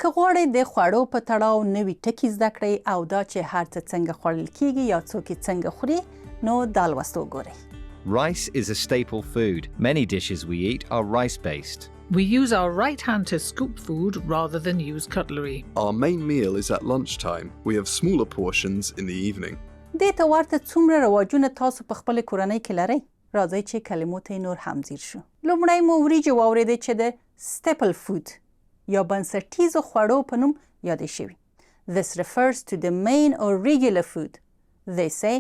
که غواړئ د خوړو په تړاو نوي ټکي زده کړئ او دا چې هر څه څنګه خوړل کیږي یا څوک یې څنګه خوري نو دا لوست وګورئ. Rice is a staple food. Many dishes we eat are rice-based. We use our right hand to scoop food rather than use cutlery. Our main meal is at lunchtime. We have smaller portions in the evening. دې ته ورته څومره رواجونه تاسو په خپل کورنۍ کې لرئ؟ راځئ چې کلمو ته نور هم ځیر شو. لومړی مو وریجې واورېدې چې د staple food یا بنسټیزو خوړو په نوم یادې شوي. This refers to the main or regular food. They say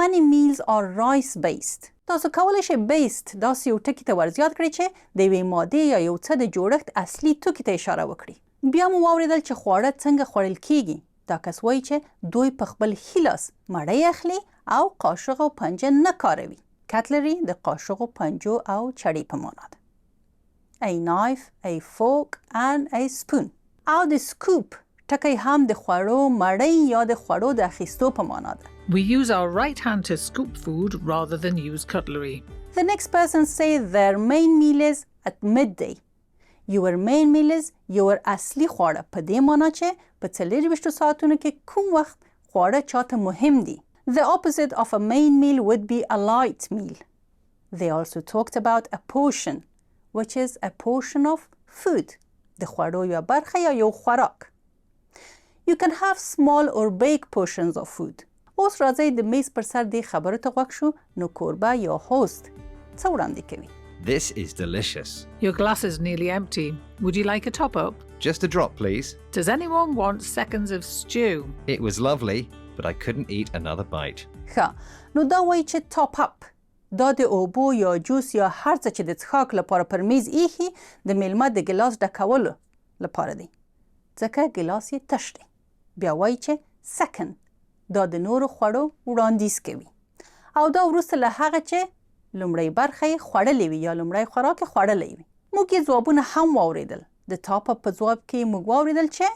many meals are rice-based. تاسو کولی شئ based داسې یو ټکي ته ورزیات کړئ چې د یوې مادې یا یو څه د جوړښت اصلي توکي ته اشاره وکړي. بیا مو واورېدل چې خواړه څنګه خوړل کیږي. دا کس وایي چې دوی په خپل ښي لاس مړۍ اخلي او قاشق او پنجه نه کاروي. کټلري د قاشقو، پنجو او چړې په معنا ده. A knife, a fork and a spoon. او د scoop ټکی هم د خوړو مړۍ یا د خوړو د اخیستو په معنا ده. We use our right hand to scoop food rather than use cutlery. The next person say their main meal is at midday. Your main meal is your اصلي خواړه په دې معنا چې په 24 ساعتونو کې کوم وخت خواړه چاته مهم دي. The opposite of a main meal would be a light meal. They also talked about a portion, which is a portion of food. د خوړو یو برخه یا یو خوراک. You can have small or big portions of food. اوس راځئ د میز پر سر دې خبرو ته غوږ شو نو کوربه یا هوست څه وړاندې کوي. This is delicious. Your glass is nearly empty. Would you like a top-up? Just a drop, please. Does anyone want seconds of stew? It was lovely, but I couldn't eat another bite. ښه نو دا وایي چې ټاپ اپ دا د اوبو یا جوس یا هر څه چې د څښاک لپاره پر میز ایښي د میلمه د ګلاس ډکولو لپاره دی ځکه ګلاس یې تش دی. بیا وایي چې سکند دا د نورو خوړو وړاندیز کوي او دا وروسته له هغه چې لومړی برخه یې خوړلې وي یا لومړی خوراک یې خوړلی وي. موږ یې ځوابونه هم واورېدل. د ټاپ اپ په ځواب کې موږ واورېدل چې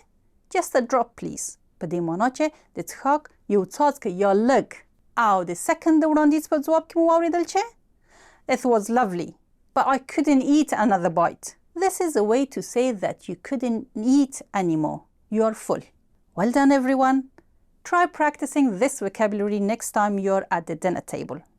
just a drop please په دې معنا چې د څښاک یو څاڅکی یا لږ او د سکند د وړاندیز په ځواب کې مو واورېدل چې it was lovely but I couldn't eat another bite. This is a way to say that you couldn't eat anymore. You are full. Well done everyone. Try practicing this vocabulary next time you're at the dinner table.